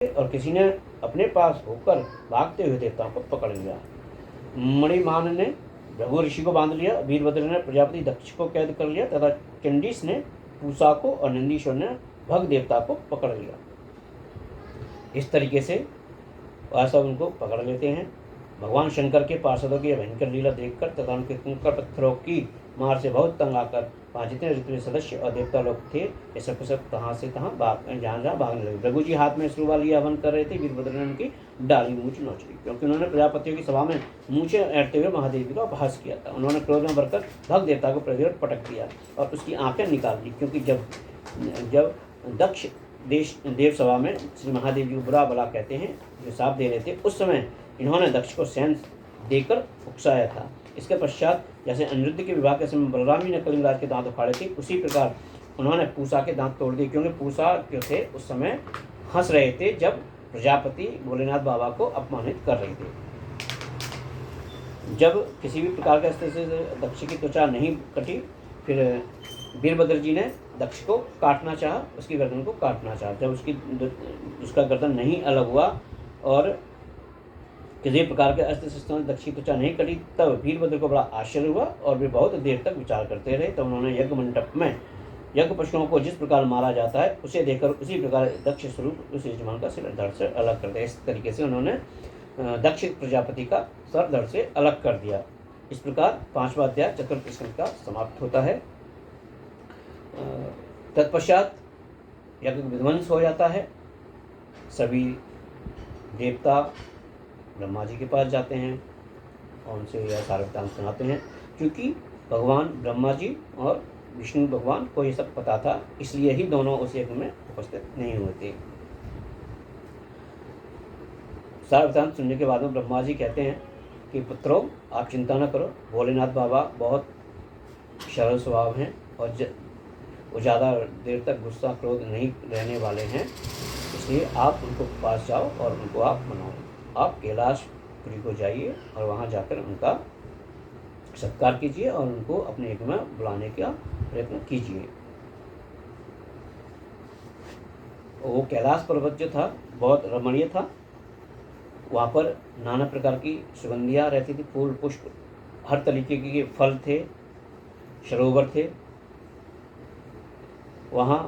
और किसी ने अपने पास होकर भागते हुए देवताओं को पकड़ लिया। मणिमान ने भृगु ऋषि को बांध लिया, वीरभद्र ने प्रजापति दक्ष को कैद कर लिया तथा चंडीस ने पूसा को और नंदीश्वर ने भग देवता को पकड़ लिया। इस तरीके से वह सब उनको पकड़ लेते हैं। भगवान शंकर के पार्षदों की भयंकर लीला देखकर तथा उनके कंकड़ पत्थरों की मार से बहुत तंग आकर वहाँ जितने ऋतु सदस्य और देवता लोग थे ये सब कहाँ से कहाँ जहाँ भागने लगे। रघु जी हाथ में श्रुवा लिया हवन कर रहे थे। वीरभद्र ने उनकी डाली मूछ नोच ली, क्योंकि उन्होंने प्रजापतियों की सभा में मूछें ऐरते हुए महादेव जी का उपहास किया था। उन्होंने क्रोध में भरकर भग देवता को प्रतिरोध पटक दिया और उसकी आंखें निकाल दी, क्योंकि जब दक्ष देव सभा में श्री महादेव जी को बुरा भला कहते हैं, जो साप दे रहे थे, उस समय इन्होंने दक्ष को सैन देकर उकसाया था। इसके पश्चात जैसे अनिरुद्ध के विवाह के समय बलराम जी ने कलिंगराज के दांत उखाड़े थे, उसी प्रकार उन्होंने पूसा के दांत तोड़ दिए, क्योंकि पूसा जो थे उस समय हंस रहे थे जब प्रजापति भोलेनाथ बाबा को अपमानित कर रहे थे। जब किसी भी प्रकार के अस्त्र से दक्ष की त्वचा नहीं कटी, फिर वीरभद्र जी ने दक्ष को काटना चाहा, उसकी गर्दन को काटना चाहा। जब उसका गर्दन नहीं अलग हुआ और किसी प्रकार के अस्त्र शस्त्रों से दक्ष की त्वचा नहीं कटी, तब वीरभद्र को बड़ा आश्चर्य हुआ और वे बहुत देर तक विचार करते रहे। तब उन्होंने यज्ञ मंडप में यज्ञ पशुओं को जिस प्रकार मारा जाता है उसे देखकर उसी प्रकार दक्ष स्वरूप उस यजमान का सिर धड़ से अलग कर दिया। इस तरीके से उन्होंने दक्ष प्रजापति का सर धड़ से अलग कर दिया। इस प्रकार 5वां अध्याय चतुर्थ स्कंद का समाप्त होता है। तत्पश्चात यज्ञ विध्वंस हो जाता है। सभी देवता ब्रह्मा जी के पास जाते हैं और उनसे यह सारा वृत्तांत सुनाते हैं। क्योंकि भगवान ब्रह्मा जी और विष्णु भगवान को ये सब पता था, इसलिए ही दोनों उस यज्ञ में उपस्थित नहीं हुए थे। सारा वृत्तांत सुनने के बाद में ब्रह्मा जी कहते हैं कि पुत्रों, आप चिंता न करो, भोलेनाथ बाबा बहुत सरल स्वभाव हैं और वो ज़्यादा देर तक गुस्सा क्रोध नहीं रहने वाले हैं, इसलिए आप उनको पास जाओ और उनको आप मनाओ। आप कैलाशपुरी को जाइए और वहाँ जाकर उनका सत्कार कीजिए और उनको अपने यज्ञ में बुलाने का प्रयत्न कीजिए। वो कैलाश पर्वत जो था बहुत रमणीय था। वहाँ पर नाना प्रकार की सुगंधियाँ रहती थी, फूल पुष्प, हर तरीके के फल थे, सरोवर थे। वहाँ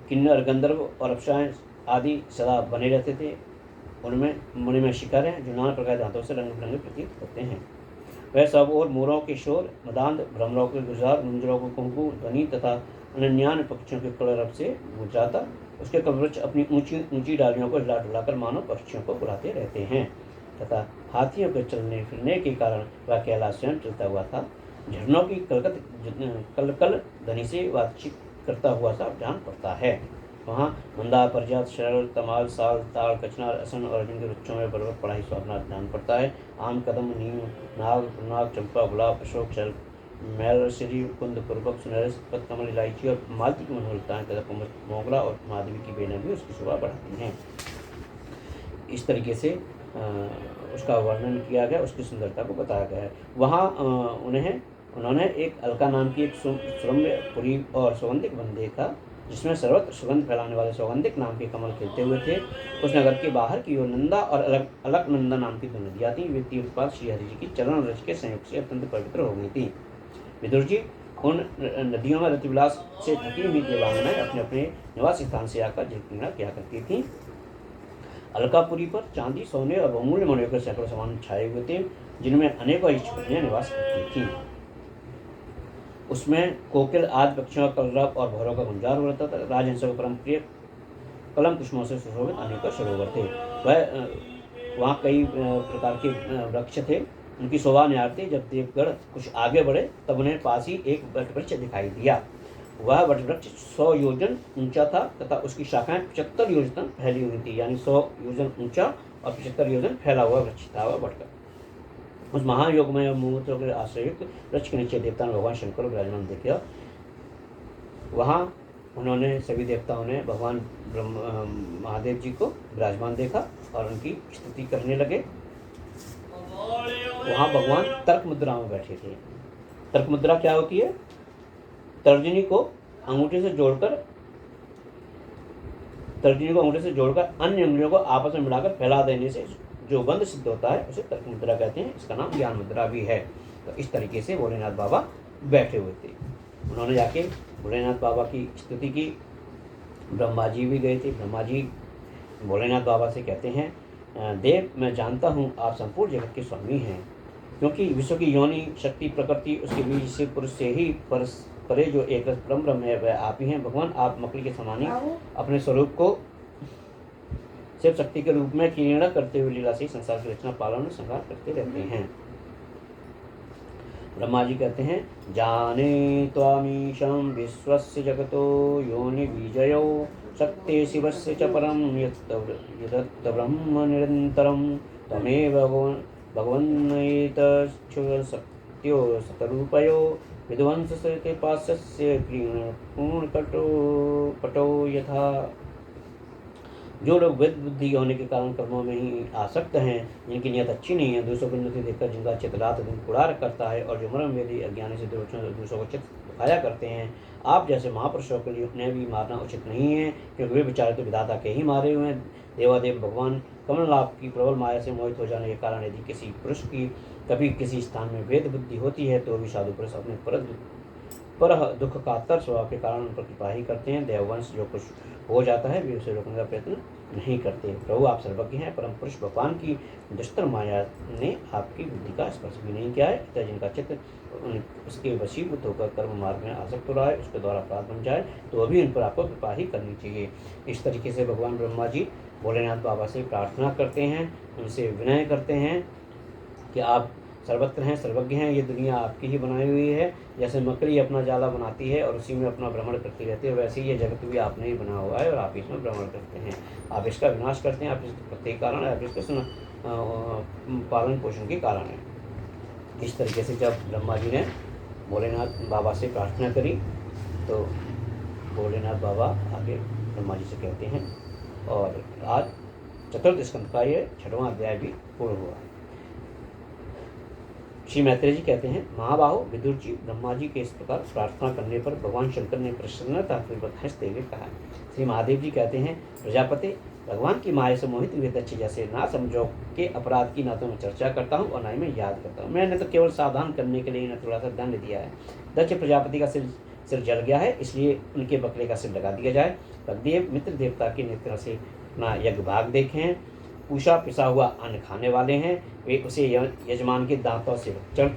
किन्नर, गंधर्व और अप्सराएं आदि सदा बने रहते थे। उनमें मणिमय शिखर हैं जो नाना प्रकार दांतों से रंग बिरंगे प्रतीत होते हैं। वह सब और मोरों के शोर, मदांध, भ्रमरों के गुजार, मुंजरों को कुंकू ध्वनि तथा अनन्यान पक्षियों के कलरव से गुंजाता। उसके कवच अपनी ऊंची ऊंची डालियों को हिला डुलाकर मानो पक्षियों को बुलाते रहते हैं तथा हाथियों के चलने फिरने के कारण वह कैलाश स्वयं चलता हुआ था। झरनों की कलकल ध्वनि से बातचीत करता हुआ सा जान पड़ता है। वहाँ मंदार, परिजात, शरल, तमाल, साल, ताड़, कचनार, असन और अर्जुन के वृक्षों में बरबस पड़ा ही स्वादनाथ जान पड़ता है। आम, कदम, नीम, नाग, चंपा, गुलाब, अशोक, चल, मैलश्री, कुंद, पूर्वक, सुनहरे, सतपथ, कमल, इलायची और मालती की मनोहरताएं तथा मोगरा और माधवी की बेलें भी उसकी शोभा बढ़ाती हैं। इस तरीके से उसका वर्णन किया गया, उसकी सुंदरता को बताया गया है। वहाँ उन्होंने एक अलका नाम की एक सुरम्य पुरी और सौगंधिक वन देखा, जिसमें सर्वत्र सुगंध फैलाने वाले सौगंधिक नाम के कमल खिलते हुए थे। उस नगर के बाहर की ओर नंदा और अलकनंदा नाम की दो नदियाँ थीं। वे तीर्थपाल श्री हरि जी की चरण रज के संयोग से अत्यंत पवित्र हो गई थी। विदुर जी उन नदियों में रतिविलास से थकी हुई देवांगनाएं अपने अपने निवास स्थान से आकर जल क्रीड़ा किया करती थीं। अलकापुरी पर चांदी, सोने और बहुमूल्य मणियों के सैकड़ों सामान छाए हुए थे, जिनमें अनेकों छोटियाँ निवास करती थीं। उसमें कोकिल आदि पक्षियों का कलरव और भौरों का गुंजार हो रहता था। राजहंसों के परम प्रिय कलम पुष्पों से सुशोभित अनेक सरोवर थे। वहाँ कई प्रकार के वृक्ष थे, उनकी शोभा निहारते जब देवगढ़ कुछ आगे बढ़े तब उन्हें पास ही एक वटवृक्ष दिखाई दिया। वह वटवृक्ष 100 योजन ऊंचा था तथा उसकी शाखाएं 75 योजन फैली हुई थी। यानी 100 योजन ऊंचा और 75 योजन फैला हुआ वृक्ष था वह वटवृक्ष। उस महायोग में मूर्तियों के आश्रयुक्त वृक्ष के नीचे देवता ने भगवान शंकर को विराजमान देखा। वहाँ उन्होंने सभी देवताओं ने भगवान महादेव जी को विराजमान देखा और उनकी स्तुति करने लगे। वहाँ भगवान तर्क मुद्रा में बैठे थे। तर्क मुद्रा क्या होती है? तर्जनी को अंगूठे से जोड़कर तर्जनी को अंगूठे से जोड़कर अन्य उंगलियों को आपस में मिलाकर फैला देने से जो बंध सिद्ध होता है उसे तर्क मुद्रा कहते हैं। इसका नाम ज्ञान मुद्रा भी है। तो इस तरीके से भोलेनाथ बाबा बैठे हुए थे। उन्होंने जाके भोलेनाथ बाबा की स्तुति की। ब्रह्मा जी भी गए थे। ब्रह्मा जी भोलेनाथ बाबा से कहते हैं, देव, मैं जानता हूँ आप संपूर्ण जगत के स्वामी हैं, क्योंकि विश्व की योनि शक्ति प्रकृति उसके बीच से पुरुष से ही परे जो एक परम ब्रह्म है वह आप ही हैं। भगवान, आप मकड़ी के समान ही अपने स्वरूप को शिव शक्ति के रूप में किरीड़ा करते हुए लीला से संसार की रचना पालन संहार करते रहते हैं। ब्रह्मा जी कहते हैं, जाने त्वामीशं विश्वस्य जगतो योनि बीजयो शक्ति शिवस्य च परम यत् ब्रह्म निरंतरम तमेव भगवन्नैतच्छक्त्यो सतरूपयो विध्वंसते पास्यस्य पूर्णकटो यथा। जो लोग वेद बुद्धि होने के कारण कर्मों में ही आसक्त हैं, जिनकी नियत अच्छी नहीं है, दूसरों की उन्नति देखकर जिनका चित्त रात दिन कुड़ार करता है और जो मर्म वेदी अज्ञानी से दूसरों को चित्त दुखाया करते हैं, आप जैसे महापुरुषों के लिए उन्हें भी मारना उचित नहीं है, क्योंकि वे बेचारे तो विधाता के ही मारे हुए हैं। देवादेव भगवान कमलनाभ की प्रबल माया से मोहित हो जाने के कारण यदि किसी पुरुष की कभी किसी स्थान में वेद बुद्धि होती है तो भी साधु पुरुष अपने पर दुख कातर स्वभाव के कारण उन पर कृपा ही करते हैं। देववंश जो कुछ हो जाता है वे उसे रोकने का प्रयत्न नहीं करते। प्रभु, आप सर्वज्ञ हैं। परम पुरुष भगवान की दुष्टर माया ने आपकी बुद्धि का स्पर्श भी नहीं किया है, अतः जिनका चित्त उसके वशीभूत होकर कर्म मार्ग में आसक्त हो रहा है, उसके द्वारा अपराध बन जाए तो अभी उन पर आपको कृपा ही करनी चाहिए। इस तरीके से भगवान ब्रह्मा जी भोलेनाथ बाबा से प्रार्थना करते हैं, उनसे विनय करते हैं कि आप सर्वत्र हैं, सर्वज्ञ हैं, ये दुनिया आपकी ही बनाई हुई है। जैसे मकड़ी अपना जाला बनाती है और उसी में अपना भ्रमण करती रहती है, वैसे ही ये जगत भी आपने ही बना हुआ है और आप इसमें भ्रमण करते हैं। आप इसका विनाश करते हैं, आप इसके प्रत्येक कारण है, आप इसके पालन पोषण के कारण है। इस तरीके से जब ब्रह्मा जी ने भोलेनाथ बाबा से प्रार्थना करी तो भोलेनाथ बाबा आगे ब्रह्मा जी से कहते हैं, और आज चतुर्थ स्कंद का ये 6वां अध्याय भी पूर्ण हुआ। श्री मैत्रेय जी कहते हैं, महाबाहो विदुर जी, ब्रह्मा जी के इस प्रकार प्रार्थना करने पर भगवान शंकर ने प्रसन्नतापूर्वक हंसते हुए कहा। श्री महादेव जी कहते हैं, प्रजापति, भगवान की माया से मोहित हुए दक्ष जैसे ना समझो के अपराध की ना तो मैं चर्चा करता हूँ और ना ही मैं याद करता हूँ। मैंने तो केवल सावधान करने के लिए थोड़ा सा दंड दिया है। दक्ष प्रजापति का सिर जल गया है, इसलिए उनके बकरे का सिर लगा दिया जाए। भगदेव मित्र देवता के नेत्र से अपना यज्ञ भाग देखें। पूषा पिसा हुआ अन्न खाने वाले हैं, वे उसे यजमान के दांतों से चढ़